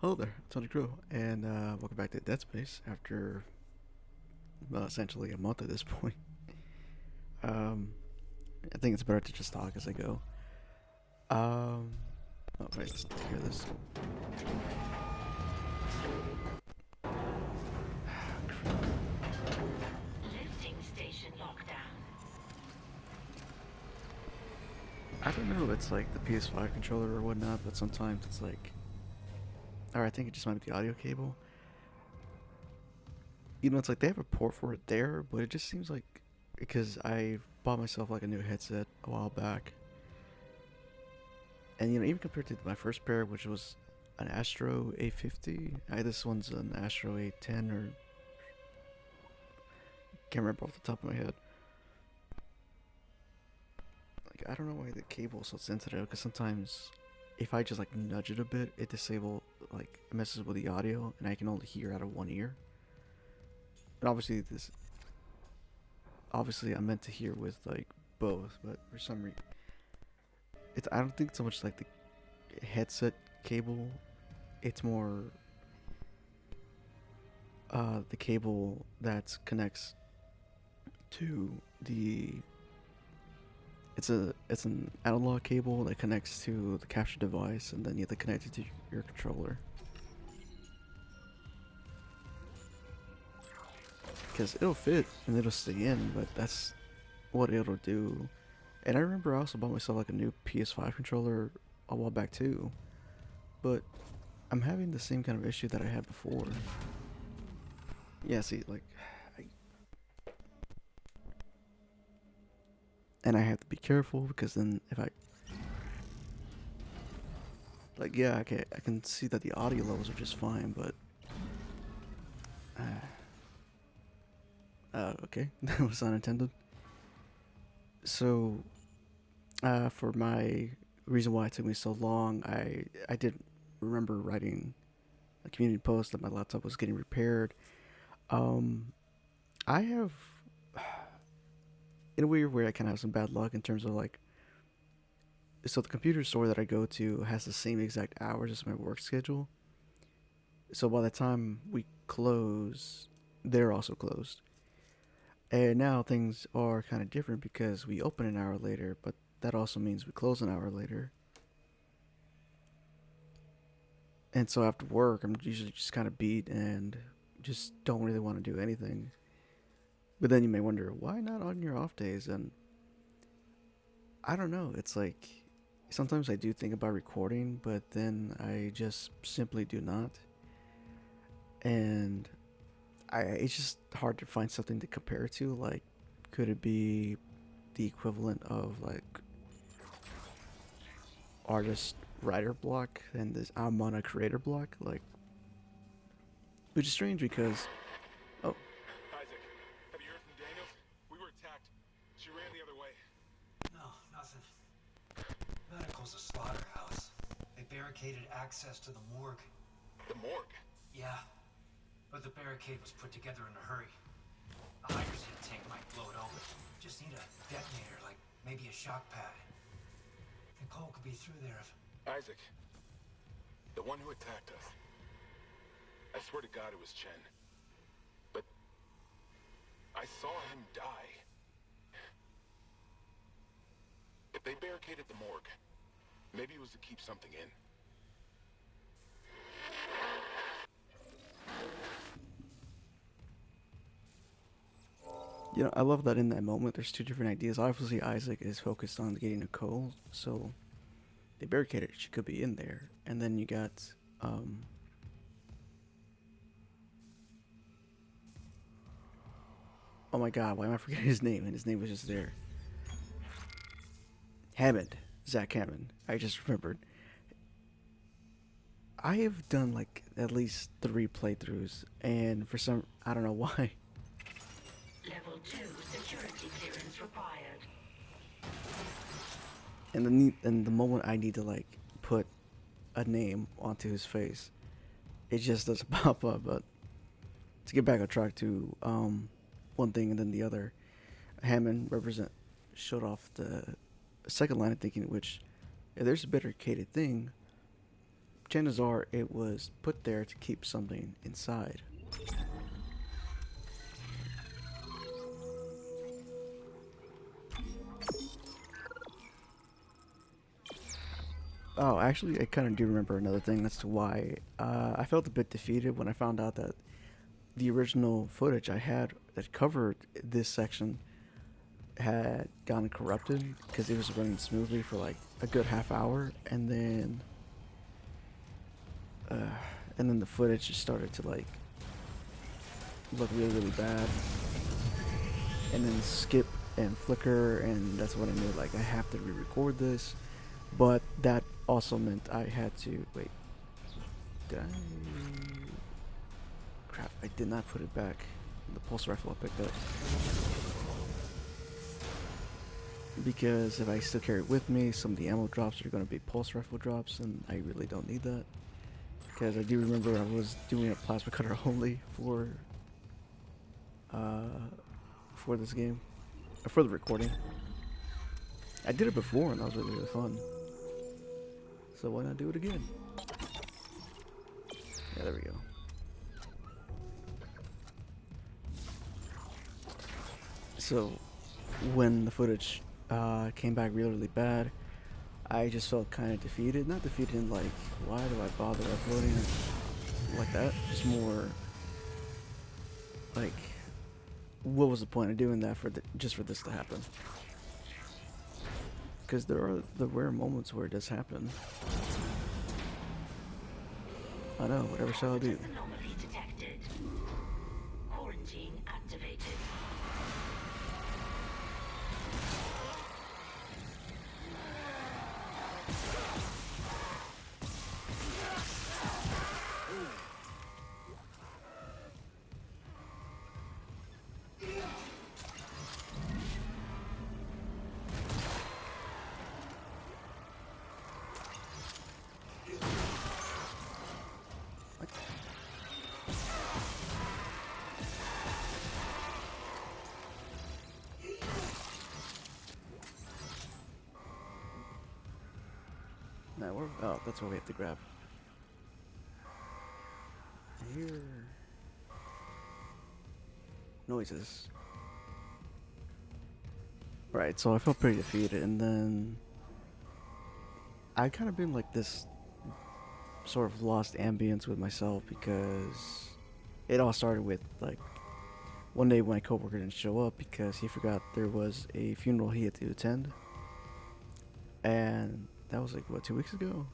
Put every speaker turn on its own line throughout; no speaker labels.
Hello there, Tony Crew, and welcome back to Dead Space after essentially a month at this point. Um, I think it's better to just talk as I go. Um, oh, wait, let's hear this.
Lifting station lockdown.
I don't know, it's like the PS5 controller or whatnot, but sometimes it's like, or I think it just might be the audio cable. It's like they have a port for it there, but it just seems like because I bought myself like a new headset a while back, and even compared to my first pair, which was an Astro A50, this one's an Astro A10 or can't remember off the top of my head. Like I don't know why the cable is so sensitive because sometimes if I just like nudge it a bit, it messes with the audio and I can only hear out of one ear. And obviously I'm meant to hear with like both, but for some reason I don't think it's so much like the headset cable. It's more the cable that connects to the it's an analog cable that connects to the capture device, and then you have to connect it to your controller. Because it'll fit and it'll stay in, but that's what it'll do. And I remember I also bought myself like a new PS5 controller a while back too, but I'm having the same kind of issue that I had before. Yeah, see, I, and I have to be careful because then if I yeah, I can see that the audio levels are just fine, but okay, that was unintended. So, for my reason why it took me so long, I did remember writing a community post that my laptop was getting repaired. Um, I have, in a weird way, I kind of have some bad luck in terms of like, so the computer store that I go to has the same exact hours as my work schedule. So by the time we close, they're also closed. And now things are kind of different because we open an hour later, but that also means we close an hour later. And so after work, I'm usually just kind of beat and just don't really want to do anything. But then you may wonder, why not on your off days? And I don't know. It's like sometimes I do think about recording, but then I just simply do not. And it's just hard to find something to compare to. Like, could it be the equivalent of like artist writer block and this I'm on a creator block? Like, which is strange because oh
Isaac, have you heard from Daniels? We were attacked. She ran the other way.
No, nothing. Medical's a slaughterhouse. They barricaded access to the morgue.
The morgue.
Yeah, but the barricade was put together in a hurry. A hydrogen tank might blow it open. Just need a detonator, like maybe a shock pad. Nicole could be through there if...
Isaac, the one who attacked us. I swear to God it was Chen. But I saw him die. If they barricaded the morgue, maybe it was to keep something in.
I love that in that moment there's two different ideas. Obviously, Isaac is focused on getting Nicole, so they barricaded it. She could be in there, and then you got um, oh my God, why am I forgetting his name? And his name was just there. Hammond, Zach Hammond. I just remembered. I have done like at least 3 playthroughs, and for some I don't know why.
Level 2 security clearance required.
And the moment I need to like put a name onto his face, it just doesn't pop up. But to get back on track to one thing and then the other, Hammond represent showed off the second line of thinking, which if there's a barricaded thing, chances are it was put there to keep something inside. Oh, actually, I kind of do remember another thing as to why I felt a bit defeated when I found out that the original footage I had that covered this section had gotten corrupted because it was running smoothly for like a good half hour, uh, and then the footage just started to like look really really bad, and then skip and flicker, and that's when I knew like I have to re-record this. But that also meant I had to wait. Did I? Crap! I did not put it back. The pulse rifle I picked up. Because if I still carry it with me, some of the ammo drops are going to be pulse rifle drops, and I really don't need that. Because I do remember I was doing a plasma cutter only uh, for this game, for the recording. I did it before, and that was really really fun. So why not do it again? Yeah, there we go. So when the footage came back really really bad, I just felt kind of defeated. Not defeated in like, why do I bother uploading it like that? Just more like, what was the point of doing that just for this to happen? Because there are the rare moments where it does happen. I know, whatever shall I do?
Anomaly detected. Quarantine activated.
Now we're, oh, that's what we have to grab. I hear noises. Right, so I felt pretty defeated, and then I kind of been like this sort of lost ambience with myself because it all started with like one day when my coworker didn't show up because he forgot there was a funeral he had to attend, and that was like what 2 weeks ago.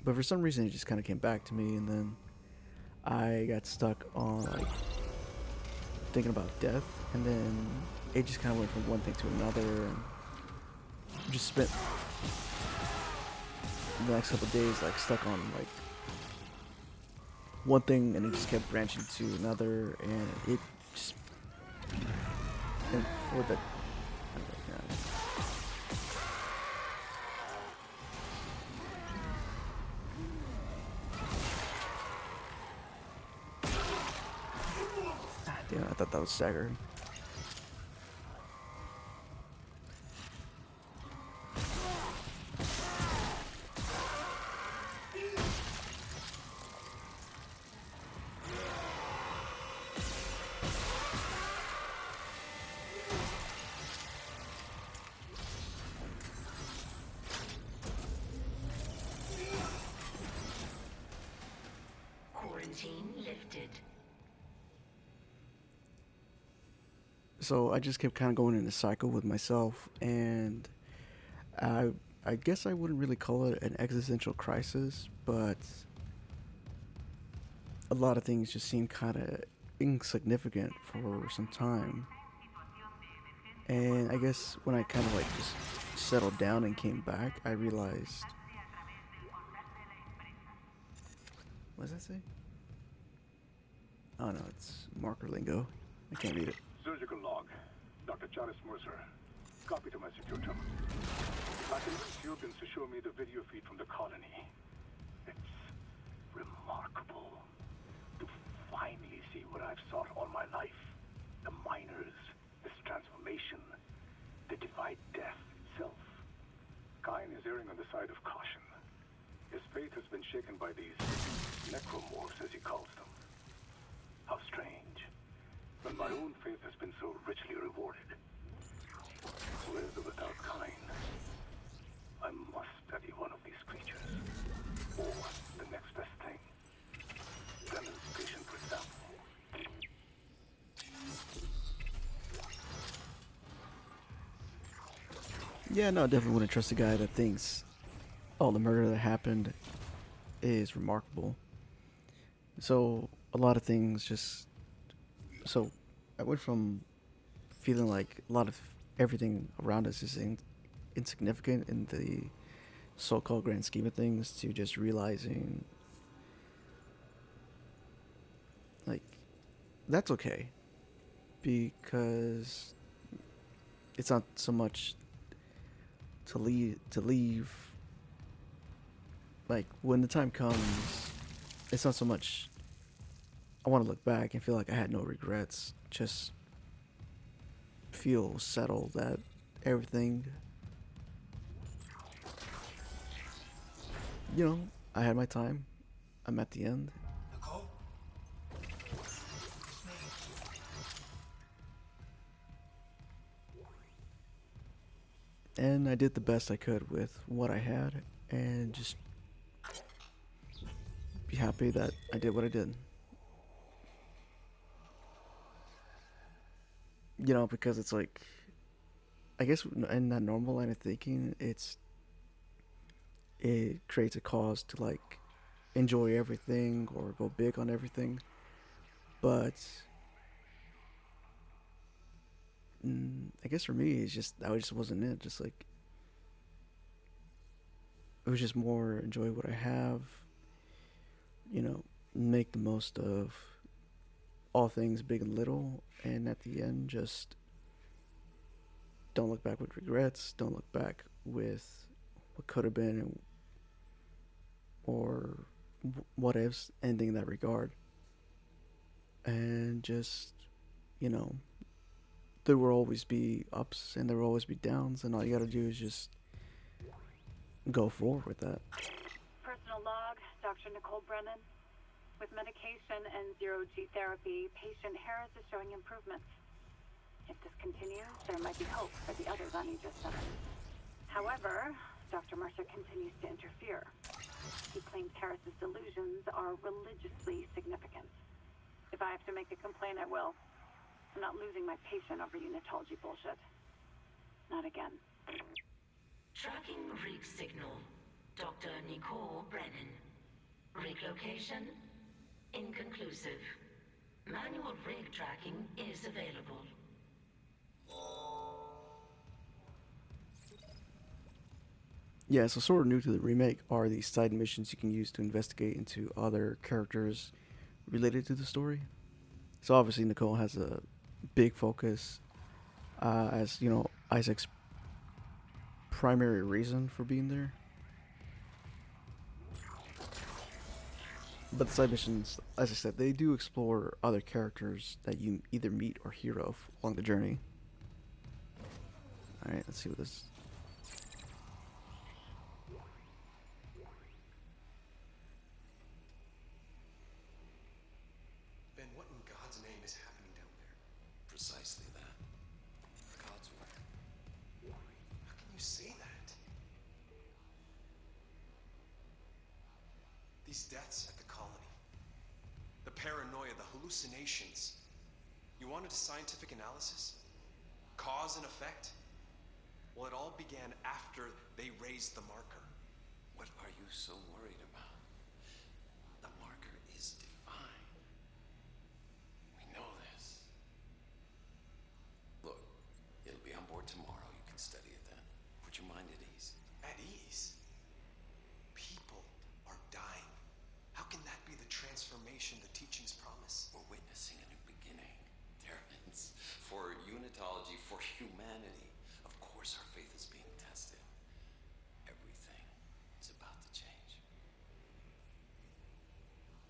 But for some reason, it just kind of came back to me, and then I got stuck on like thinking about death, and then it just kind of went from one thing to another, and just spent the next couple of days like stuck on like one thing, and it just kept branching to another, and it just and for the yeah, I thought that was staggering.
Quarantine lifted.
So I just kept kind of going in a cycle with myself, and I I guess I wouldn't really call it an existential crisis, but a lot of things just seemed kind of insignificant for some time. And I guess when I kind of like just settled down and came back, I realized. What does that say? Oh no, it's marker lingo. I can't read it.
Surgical log. Dr. Charles Mercer. Copy to my secure terminal. I convinced Jurgens to show me the video feed from the colony. It's remarkable to finally see what I've sought all my life. The miners, this transformation, the divide death itself. Kine is erring on the side of caution. His faith has been shaken by these necromorphs, as he calls them. How strange. When my own faith has been so richly rewarded. With or without kind, I must study one of these creatures. Or the next best thing. Demonstration, for example.
Yeah, no, I definitely wouldn't trust a guy that thinks, oh, the murder that happened is remarkable. So a lot of things just so I went from feeling like a lot of everything around us is insignificant in the so-called grand scheme of things to just realizing like that's okay because it's not so much to leave like when the time comes it's not so much I want to look back and feel like I had no regrets, just feel settled that everything, you know, I had my time. I'm at the end.
Nicole? It's me.
And I did the best I could with what I had and just be happy that I did what I did. You know, because it's like, I guess in that normal line of thinking, it creates a cause to like enjoy everything or go big on everything. But I guess for me, it's just that just wasn't it. Just like it was just more enjoy what I have. You know, make the most of all things big and little, and at the end, just don't look back with regrets. Don't look back with what could have been or what ifs. Ending in that regard, and just you know, there will always be ups and there will always be downs, and all you gotta do is just go forward with that.
Personal log, Dr. Nicole Brennan. With medication and zero-G therapy, patient Harris is showing improvements. If this continues, there might be hope for the others on Aegis 7. However, Dr. Mercer continues to interfere. He claims Harris's delusions are religiously significant. If I have to make a complaint, I will. I'm not losing my patient over unitology bullshit. Not again.
Tracking rig signal. Dr. Nicole Brennan. Rig location? Inconclusive. Manual rig tracking is available.
Yeah, so sort of new to the remake are these side missions you can use to investigate into other characters related to the story. So obviously Nicole has a big focus as you know Isaac's primary reason for being there. But the side missions, as I said, they do explore other characters that you either meet or hear of along the journey. All right, let's see what this.
Ben, what in God's name is happening down there?
Precisely that. God's work.
How can you say that? These deaths at the colony, the paranoia, the hallucinations. You wanted a scientific analysis? Cause and effect? Well, it all began after they raised the marker.
What are you so worried about? The marker is divine. We know this. Look, it'll be on board tomorrow. You can study it then. Put your mind at ease.
At ease? People are dying. How can that be the transformation the teachings promise?
We're witnessing a new beginning. Terrence, for unitology, for humanity. Of course our faith is being tested. Everything is about to change.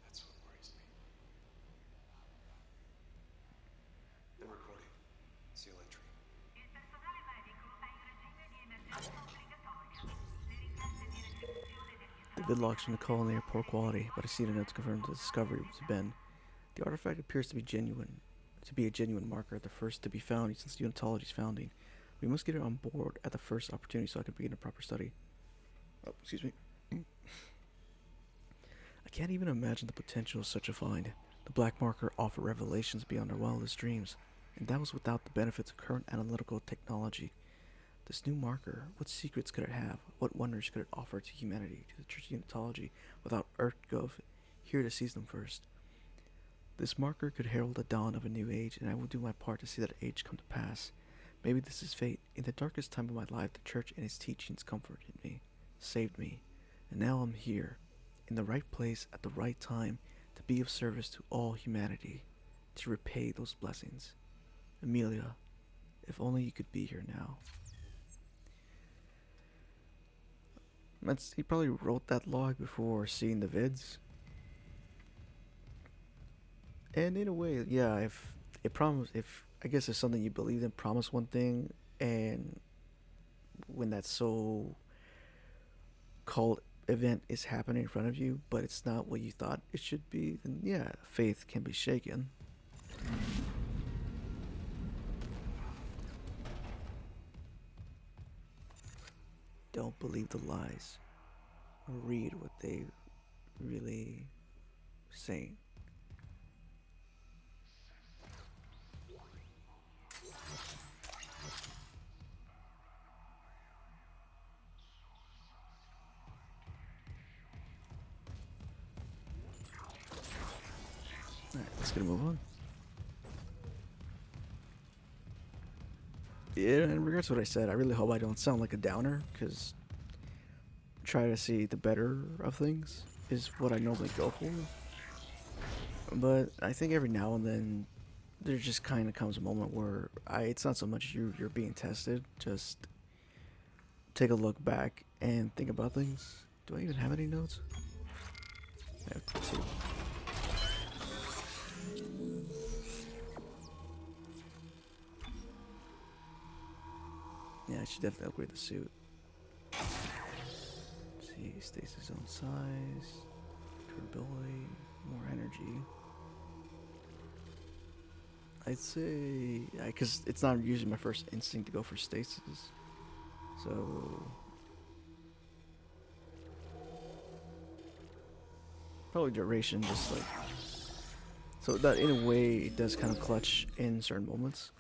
That's what worries
The vidlogs from Nicole and they are poor quality, but I see the notes confirm the discovery was Ben. The artifact appears to be a genuine marker, the first to be found since unitology's founding. We must get it on board at the first opportunity so I can begin a proper study. Oh, excuse me. I can't even imagine the potential of such a find. The black marker offered revelations beyond our wildest dreams, and that was without the benefits of current analytical technology. This new marker, what secrets could it have? What wonders could it offer to humanity, to the Church of Unitology, without EarthGov here to seize them first? This marker could herald the dawn of a new age, and I will do my part to see that age come to pass. Maybe this is fate. In the darkest time of my life, the Church and its teachings comforted me, saved me, and now I'm here, in the right place at the right time, to be of service to all humanity, to repay those blessings. Amelia, if only you could be here now. He probably wrote that log before seeing the vids. And in a way, yeah, if I guess it's something you believe in, promise one thing, and when that so called event is happening in front of you, but it's not what you thought it should be, then yeah, faith can be shaken. Don't believe the lies, or read what they really saying. Alright, let's get a move on. Yeah, in regards to what I said, I really hope I don't sound like a downer, because try to see the better of things is what I normally go for. But I think every now and then there just kind of comes a moment where it's not so much you're being tested, just take a look back and think about things. Do I even have any notes? I have two. Yeah, I should definitely upgrade the suit. Let's see, stasis zone size, durability, more energy. I'd say, because it's not usually my first instinct to go for stasis. So, probably duration, just like, so that in a way it does kind of clutch in certain moments.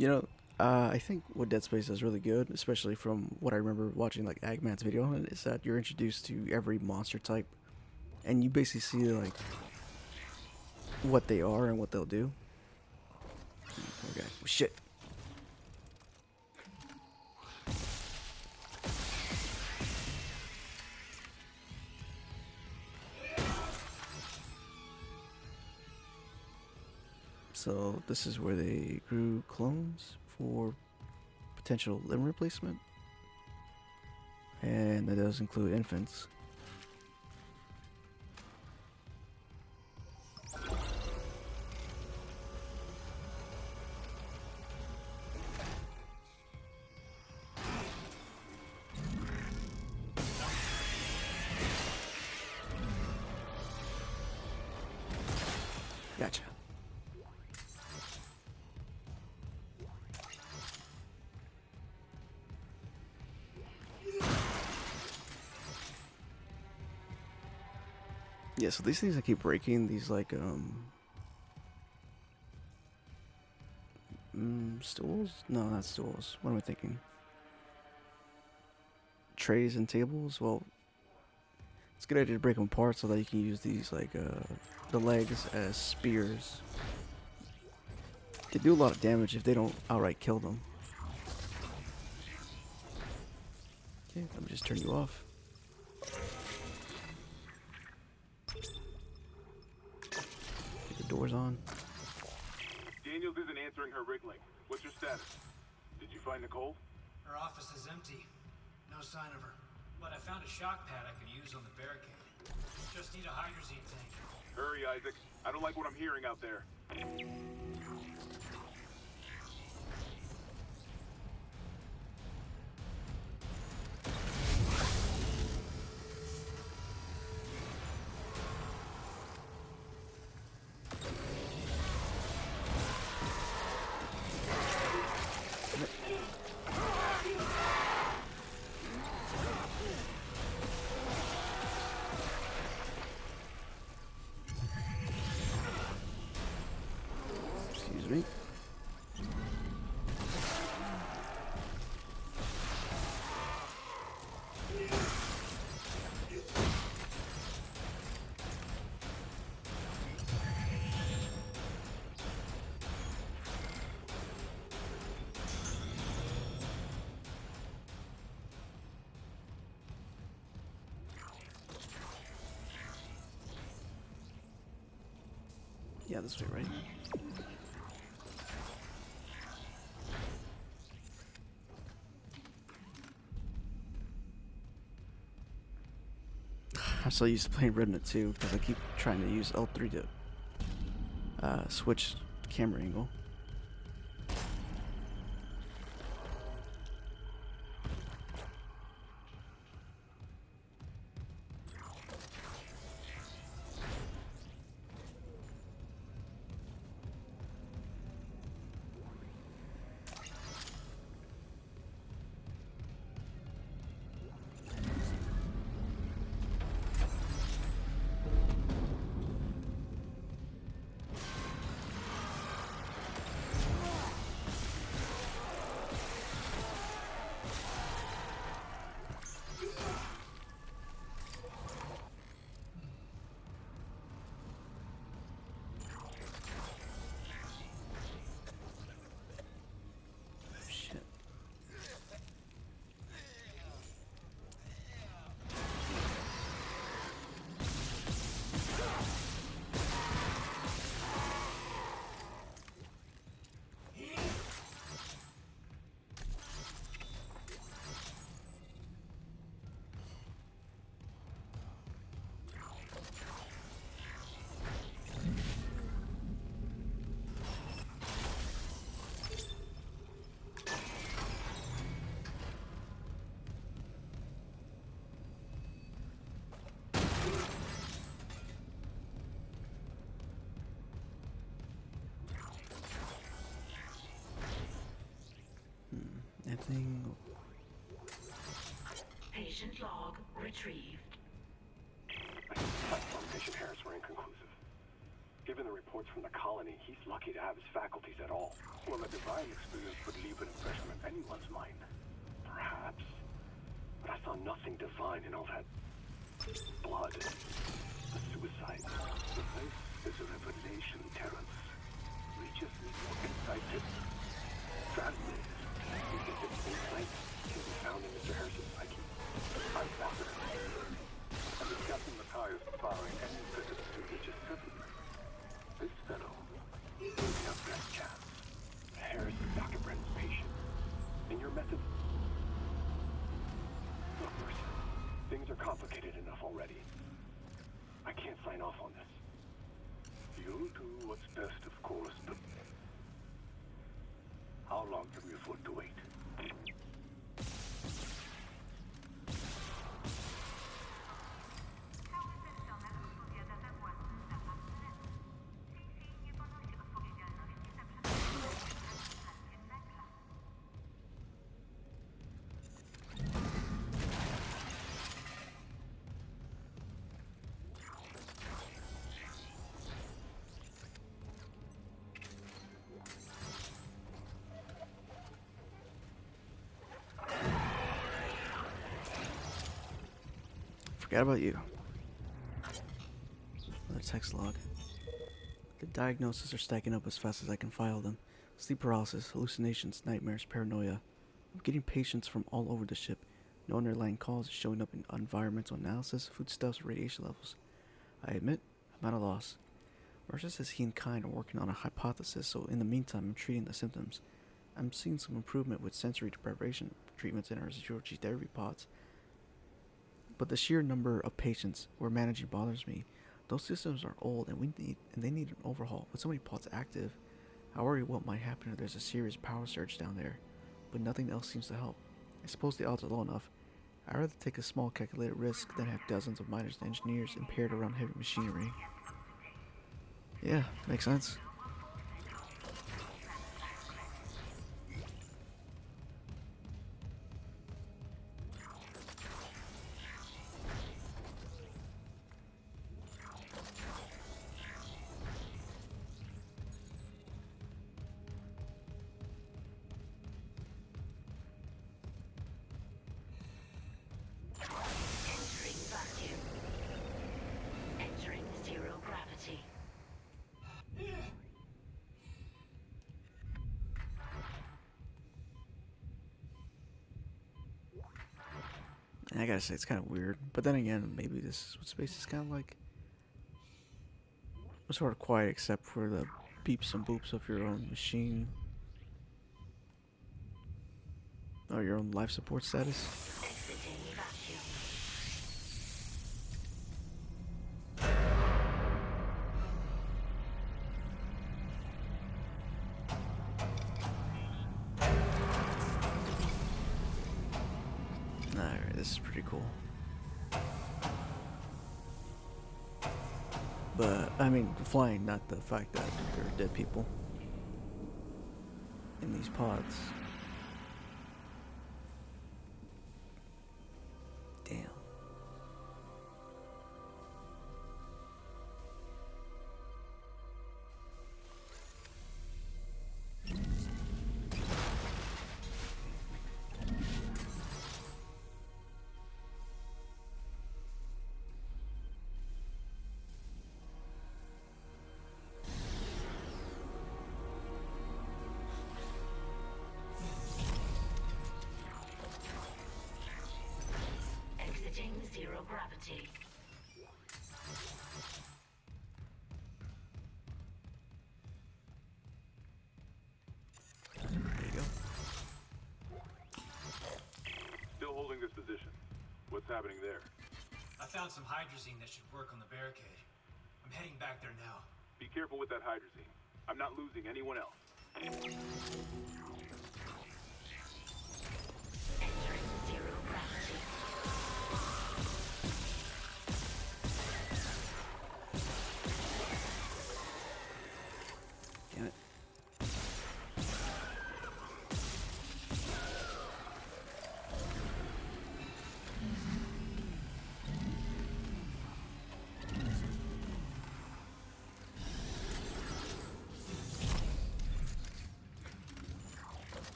You know, I think what Dead Space is really good, especially from what I remember watching like Agman's video on it, is that you're introduced to every monster type, and you basically see like what they are and what they'll do. Okay, shit. So this is where they grew clones for potential limb replacement, and that does include infants. Gotcha. Yeah, so these things I keep breaking, these like stools? No, not stools. What am I thinking? Trays and tables? Well, it's a good idea to break them apart so that you can use these like the legs as spears. They do a lot of damage if they don't outright kill them. Okay, let me just turn you off. Keep the doors on.
Daniels isn't answering her rig link. What's your status? Did you find Nicole?
Her office is empty. No sign of her. But I found a shock pad I could use on the barricade. Just need a hydrazine tank.
Hurry, Isaac. I don't like what I'm hearing out there.
Excuse me. Yeah, this way, right? I'm so used to playing Remnant 2 because I keep trying to use L3 to switch camera angle. Shit. Anything?
Patient log retrieved.
Tests on patient Harris were inconclusive. Given the reports from the colony, he's lucky to have his faculties at all. Well, a divine experience would leave an impression in anyone's mind. Perhaps. But I saw nothing divine in all that blood. The suicide. The place is a revelation, Terrence. We just need more insight to translate. You think this insight can be found in Mr. Harris's psyche? I'm fascinated. And if Captain Mackay is barring any visits to Aegis 7, this fellow is our best chance. Harris is Dr. Brennan's patient. And your method? Look, Mercer, things are complicated enough already. I can't sign off on this. You'll do what's best, of course, but how long can we afford to wait?
Forgot about you. Another text log. The diagnoses are stacking up as fast as I can file them. Sleep paralysis, hallucinations, nightmares, paranoia. I'm getting patients from all over the ship. No underlying cause is showing up in environmental analysis, foodstuffs, radiation levels. I admit, I'm at a loss. Mercer says he and Kine are working on a hypothesis, so in the meantime, I'm treating the symptoms. I'm seeing some improvement with sensory deprivation treatments in our zero-G therapy pods, but the sheer number of patients we're managing bothers me. Those systems are old, and they need an overhaul. With so many pods active, I worry what might happen if there's a serious power surge down there, but nothing else seems to help. I suppose the odds are low enough. I'd rather take a small calculated risk than have dozens of miners and engineers impaired around heavy machinery. Yeah, makes sense.
Entering vacuum. Entering zero gravity.
And I gotta say, it's kind of weird. But then again, maybe this is what space is kind of like. It's sort of quiet except for the beeps and boops of your own machine. Or your own life support status.
Exiting vacuum.
Alright, this is pretty cool. But, I mean, flying, not the fact that there are dead people in these pods. Damn.
Exiting zero gravity.
There you go.
Still holding this position. What's happening there?
I found some hydrazine that should work on the barricade. I'm heading back there now.
Be careful with that hydrazine. I'm not losing anyone else.
Entering zero gravity.
Damn it.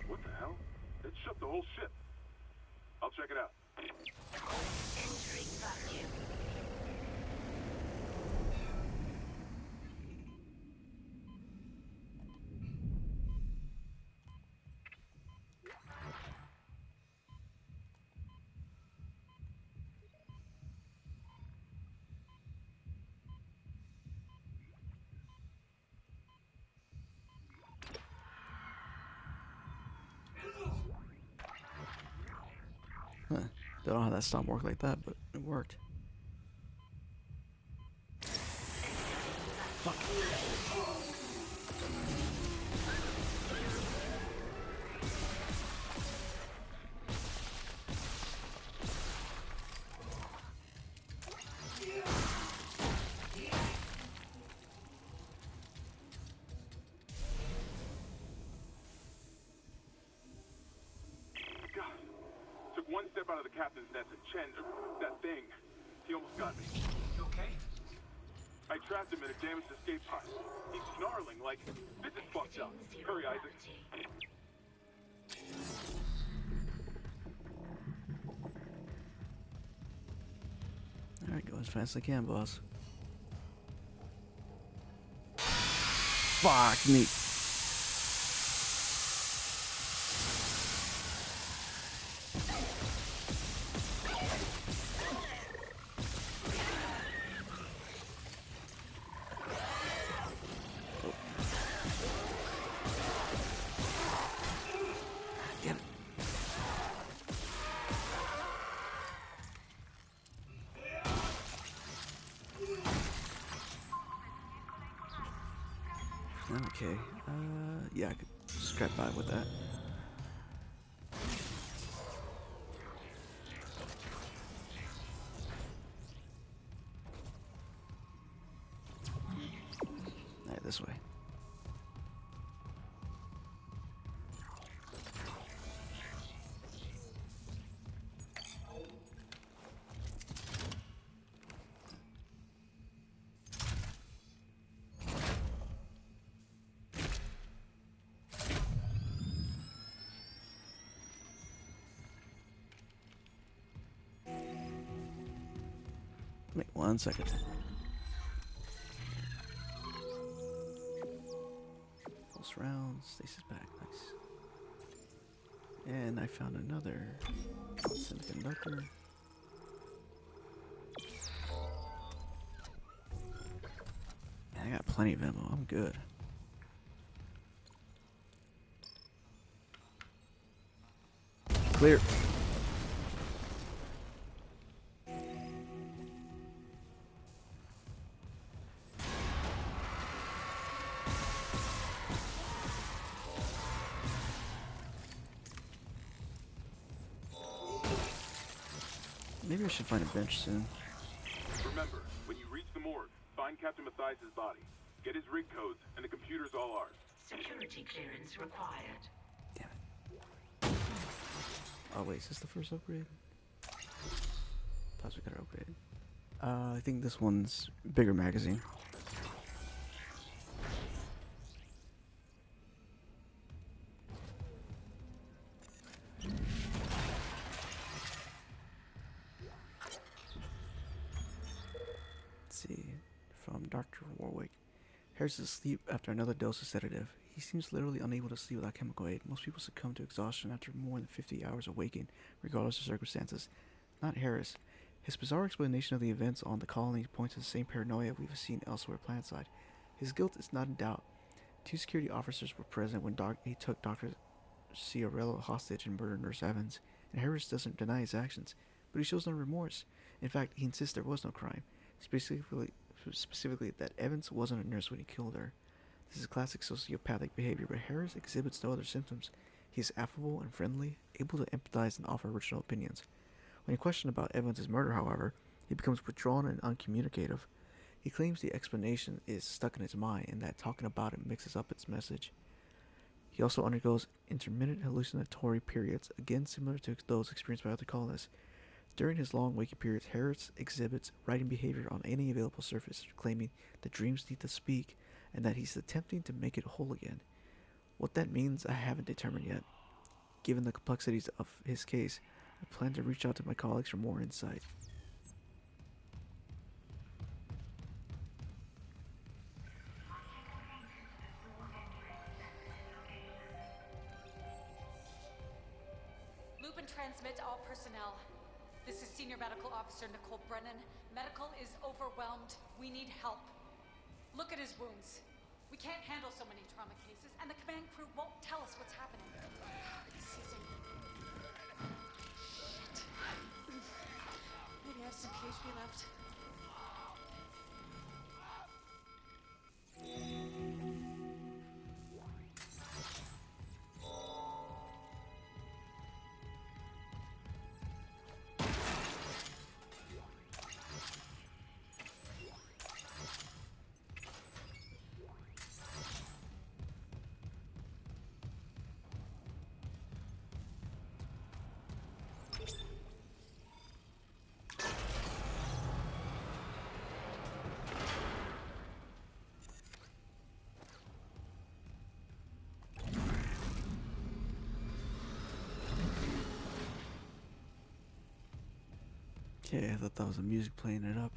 What the hell? It shut the whole ship. I'll check it out.
Entering vacuum.
Huh. Don't know how that stomp worked like that, but it worked.
God. Took one step out of the captain's nest and Chen, that thing, he almost got me.
You okay?
I trapped him in a damaged escape pod. He's snarling like, this is fucked up.
Exiting zero
Hurry, Isaac.
gravity.
Alright, go as fast as I can, boss. Fuck me. Okay. Yeah, I could scrap by with that. Alright, this way. Wait 1 second. Pulse rounds. Stasis back. Nice. And I found another semiconductor. Man, I got plenty of ammo. I'm good. Clear. Maybe I should find a bench soon.
Remember, when you reach the morgue, find Captain Mathias' body. Get his rig codes, and the computer's all ours.
Security clearance required.
Damn it. Oh wait, is this the first upgrade? Thought we got to upgrade. I think this one's bigger magazine. Let's see. From Dr. Warwick. Harris is asleep after another dose of sedative. He seems literally unable to sleep without chemical aid. Most people succumb to exhaustion after more than 50 hours of waking, regardless of circumstances. Not Harris. His bizarre explanation of the events on the colony points to the same paranoia we've seen elsewhere planetside. His guilt is not in doubt. 2 security officers were present when he took Dr. Ciarello hostage and murdered Nurse Evans, and Harris doesn't deny his actions, but he shows no remorse. In fact, he insists there was no crime, specifically that Evans wasn't a nurse when he killed her. This is classic sociopathic behavior, but Harris exhibits no other symptoms. He is affable and friendly, able to empathize and offer original opinions. When questioned about Evans' murder, however, he becomes withdrawn and uncommunicative. He claims the explanation is stuck in his mind and that talking about it mixes up its message. He also undergoes intermittent hallucinatory periods, again similar to those experienced by other colonists. During his long waking periods, Harris exhibits writing behavior on any available surface, claiming that dreams need to speak and that he's attempting to make it whole again. What that means, I haven't determined yet. Given the complexities of his case, I plan to reach out to my colleagues for more insight.
Loop and transmit to all personnel. This is Senior Medical Officer Nicole Brennan. Medical is overwhelmed. We need help. Look at his wounds. We can't handle so many trauma cases, and the command crew won't tell us what's happening. He's seizing. Shit. Maybe I have some PHP left.
Okay, I thought that was the music playing it up.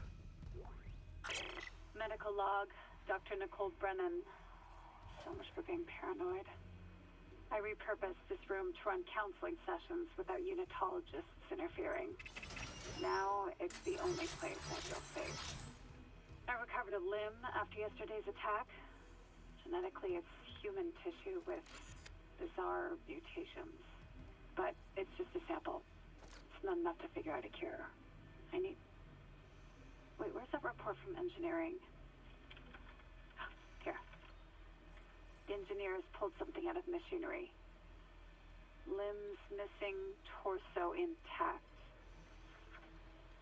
Medical log, Dr. Nicole Brennan. So much for being paranoid. I repurposed this room to run counseling sessions without unitologists interfering. Now it's the only place I feel safe. I recovered a limb after yesterday's attack. Genetically, it's human tissue with bizarre mutations. But it's just a sample. It's not enough to figure out a cure. I need... Wait, where's that report from engineering? Here. engineers pulled something out of machinery. Limbs missing, torso intact.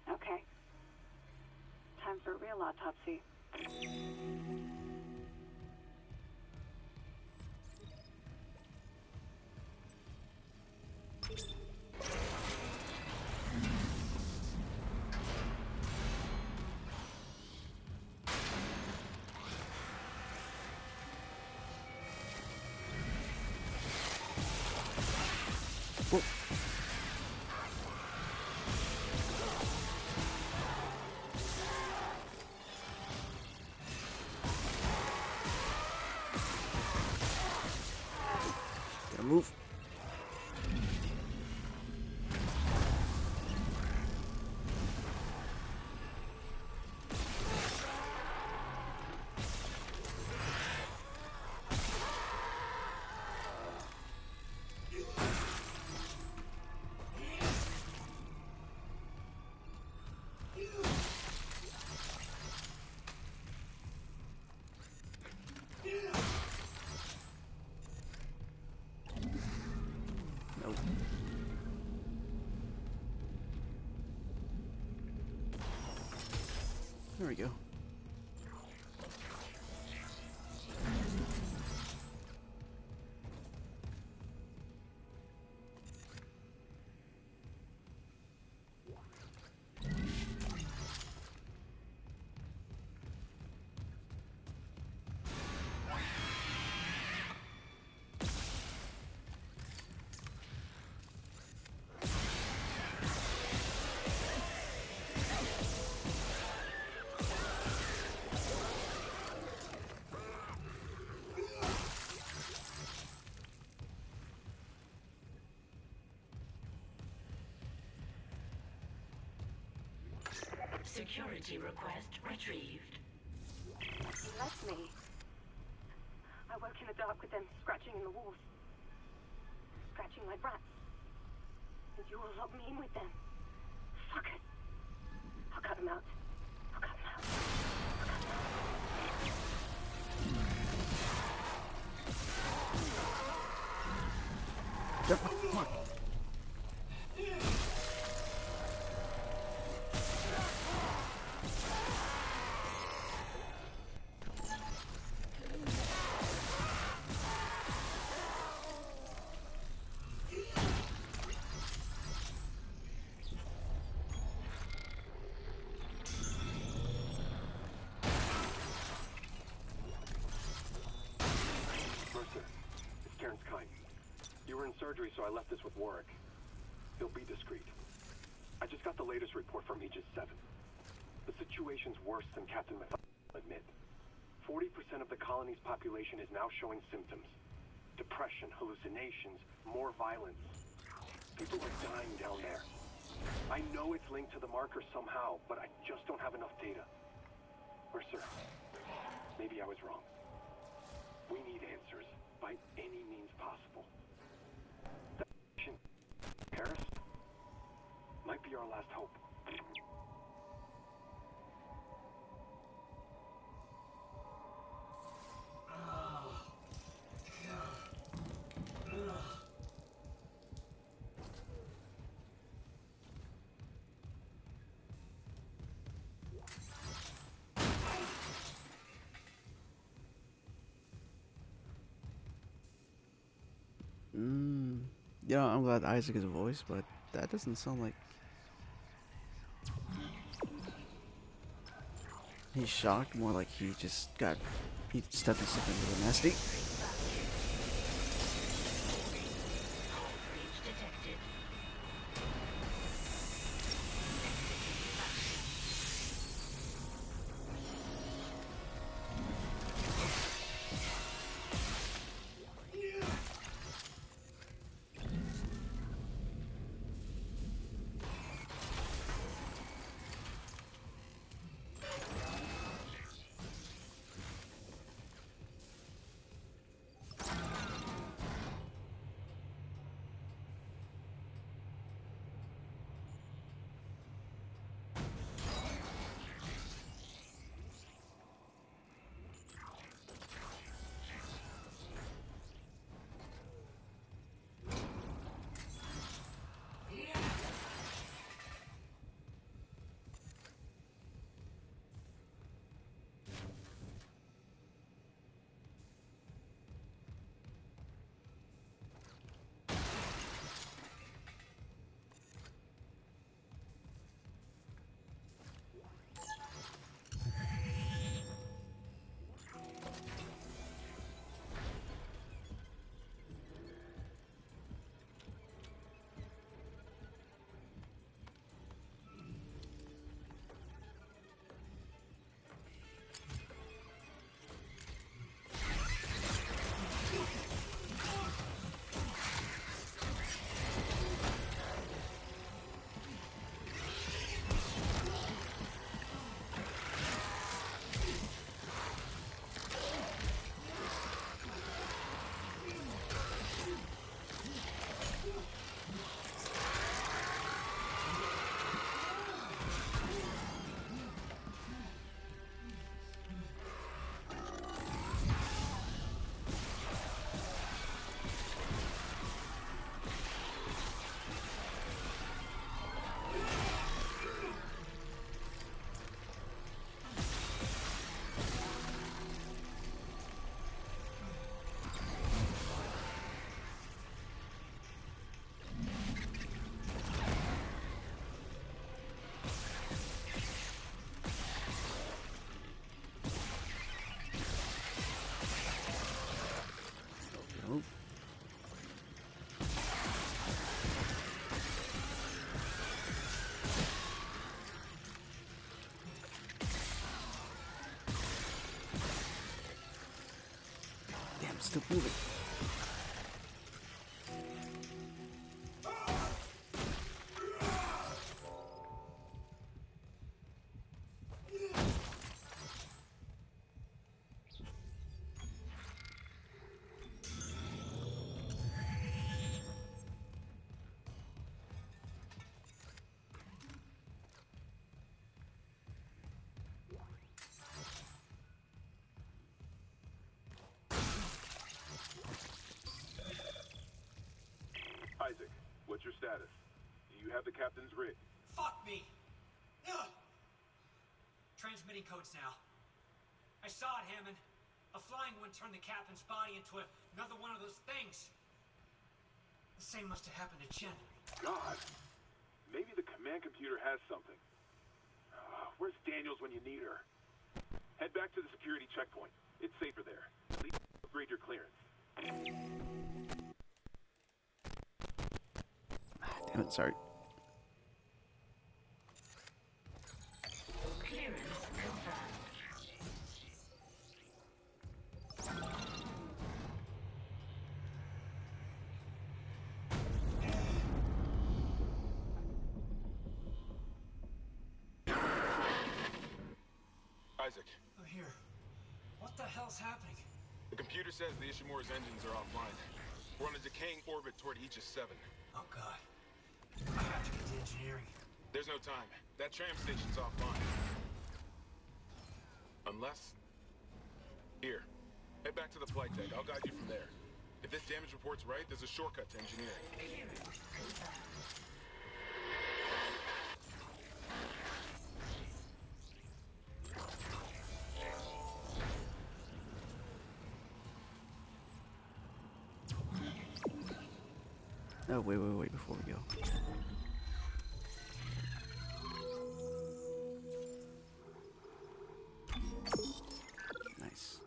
Okay. Time for a real autopsy.
Whoa. Gotta move. Nope. There we go.
Security request retrieved.
He left me. I woke in the dark with them scratching in the walls. Scratching my brats. And you will lock me in with them. Fuck it. I'll cut them out. I'll cut them out.
Yep, come on.
Mercer, it's Terrence Kine. You were in surgery, so I left this with Warwick. He'll be discreet. I just got the latest report from Aegis 7. The situation's worse than Captain Matthias will admit. 40% of the colony's population is now showing symptoms. Depression, hallucinations, more violence. People are dying down there. I know it's linked to the marker somehow, but I just don't have enough data. Mercer, maybe I was wrong. We need answers by any means possible. That mission in Paris might be our last hope.
Yeah, I'm glad Isaac is a voice, but that doesn't sound like he's shocked. More like he stepped in something really nasty.
Breach detected.
Still moving.
Isaac, what's your status? Do you have the captain's rig?
Fuck me! Ugh. Transmitting codes now. I saw it, Hammond. A flying one turned the captain's body into another one of those things. The same must have happened to Chen.
God, maybe the command computer has something. Where's Daniels when you need her? Head back to the security checkpoint. It's safer there. At least upgrade your clearance.
Damn it, sorry.
Clearance confirmed.
Isaac,
I'm here. What the hell's happening?
the computer says the Ishimura's engines are offline. We're on a decaying orbit toward Aegis 7.
Oh, God. I have to get to engineering.
There's no time. That tram station's offline. Unless... Here. Head back to the flight deck. I'll guide you from there. If this damage report's right, there's a shortcut to engineering.
Clearance confirmed.
Oh, wait, before we go. Nice.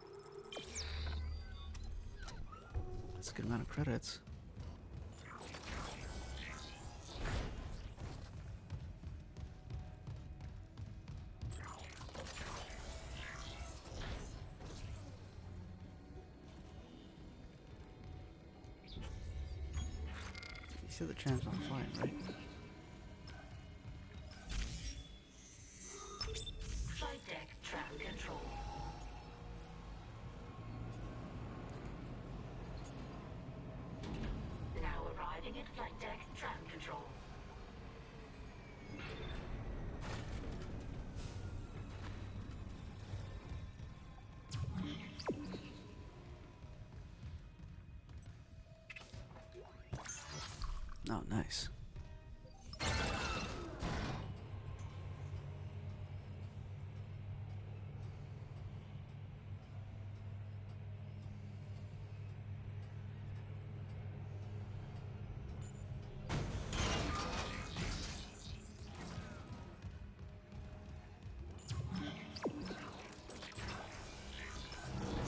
That's a good amount of credits. You said the tram's not flying, right?
Flight deck tram control. Now arriving at flight deck tram control.
Oh, nice.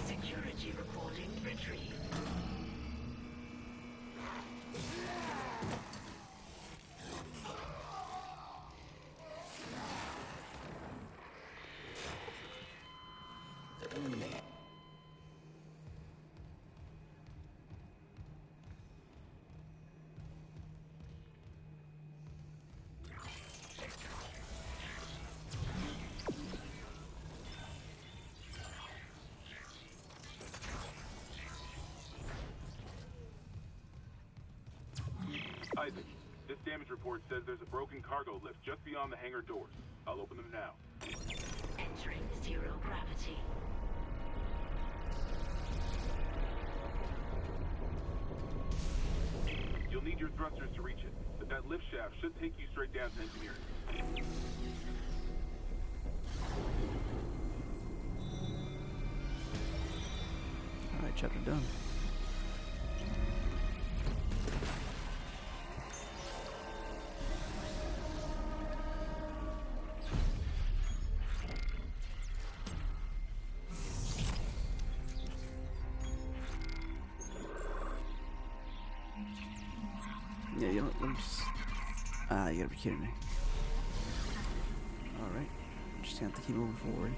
Security recording retrieved.
Isaac, this damage report says there's a broken cargo lift just beyond the hangar doors. I'll open them now.
Entering zero gravity.
You'll need your thrusters to reach it, but that lift shaft should take you straight down to engineering.
Alright, chapter done. Yeah, you know, let me just... Ah, you gotta be kidding me. Alright, just gonna have to keep moving forward.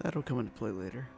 That'll come into play later.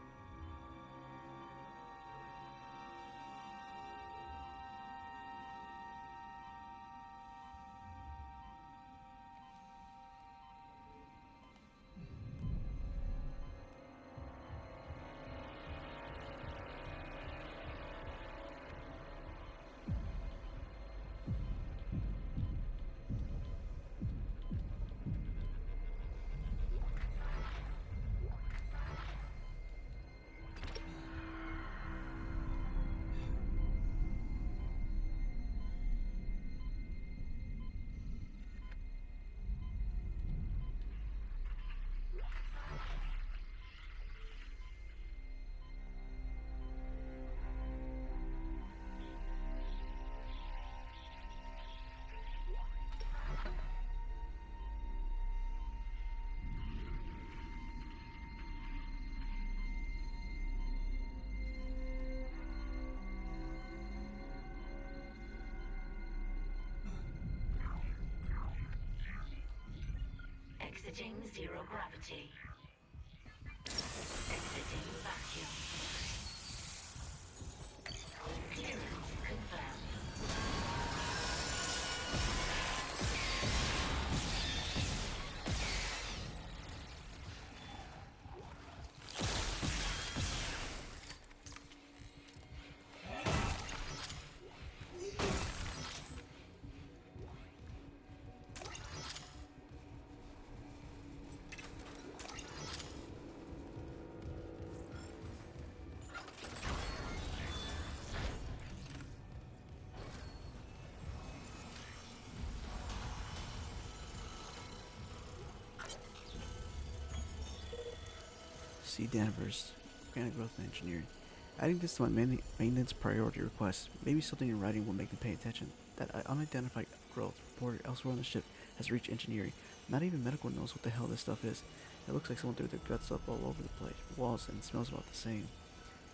Exiting zero gravity. Exiting vacuum. Clearance confirmed.
C. Danvers, Organic Growth and Engineering. Adding this to my maintenance priority request. Maybe something in writing will make them pay attention. That unidentified growth reported elsewhere on the ship has reached engineering. Not even medical knows what the hell this stuff is. It looks like someone threw their guts up all over the place, walls, and it smells about the same.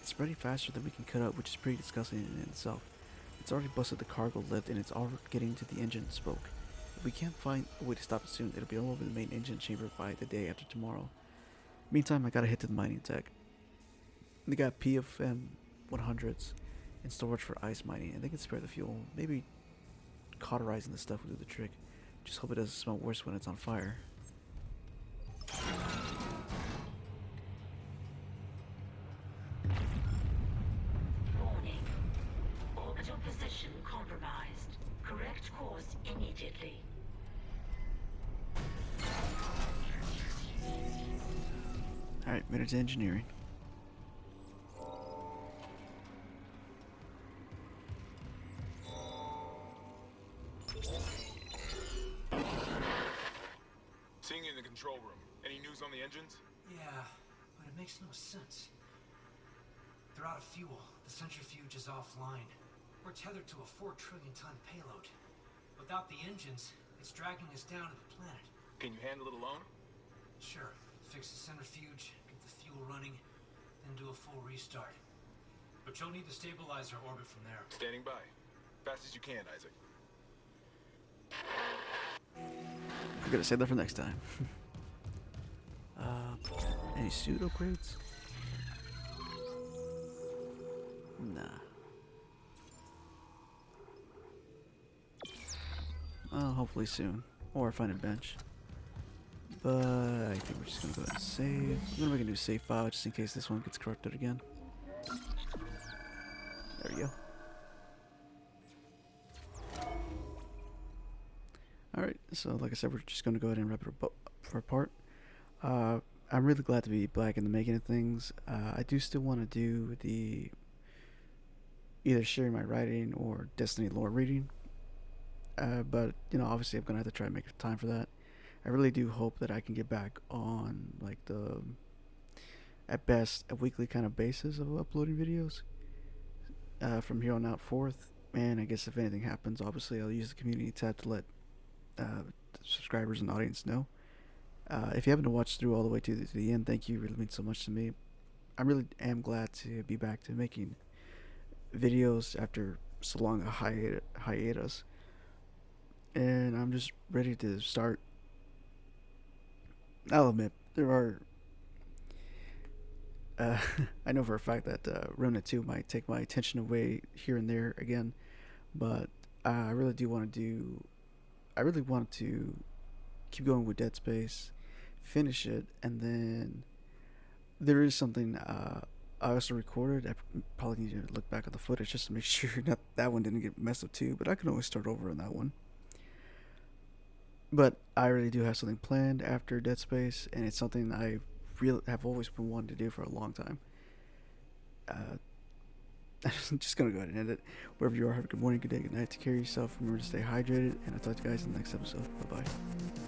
It's spreading faster than we can cut up, which is pretty disgusting in itself. It's already busted the cargo lift, and it's already getting to the engine spoke. If we can't find a way to stop it soon, it'll be all over the main engine chamber by the day after tomorrow. Meantime, I gotta hit to the mining tech. They got PFM 100s in storage for ice mining, and they can spare the fuel. Maybe cauterizing the stuff will do the trick. Just hope it doesn't smell worse when it's on fire.
Warning. Orbital position compromised. Correct course immediately.
Alright, made it to engineering.
Seeing you in the control room. Any news on the engines?
Yeah, but it makes no sense. They're out of fuel. The centrifuge is offline. We're tethered to a 4 trillion ton payload. Without the engines, it's dragging us down to the planet.
Can you handle it alone?
Sure, fix the centrifuge, get the fuel running, then do a full restart. But you'll need to stabilize our orbit from there.
Standing by. Fast as you can, Isaac.
I gotta save that for next time. Any suit upgrades? Nah. Well, hopefully soon. Or find a bench. But I think we're just gonna go ahead and save. I'm gonna make a new save file just in case this one gets corrupted again. There we go. Alright, so like I said, we're just gonna go ahead and wrap it apart. I'm really glad to be back in the making of things. I do still want to do the either sharing my writing or Destiny lore reading. But you know, obviously, I'm gonna have to try and make time for that. I really do hope that I can get back on like the, at best, a weekly kind of basis of uploading videos. From here on out forth, and I guess if anything happens, obviously I'll use the community tab to let subscribers and audience know. If you happen to watch through all the way to the end, thank you. It really means so much to me. I really am glad to be back to making videos after so long a hiatus. And I'm just ready to start. I'll admit, there are Uh, I know for a fact that Remnant 2 might take my attention away here and there again, but I really do want to do. I really want to keep going with Dead Space, finish it, and then there is something I also recorded. I probably need to look back at the footage just to make sure that that one didn't get messed up too. But I can always start over on that one. But I really do have something planned after Dead Space, and it's something I really have always been wanting to do for a long time. Uh, I'm just gonna go ahead and end it. Wherever you are, have a good morning, good day, good night. Take care of yourself. Remember to stay hydrated, and I'll talk to you guys in the next episode. Bye bye.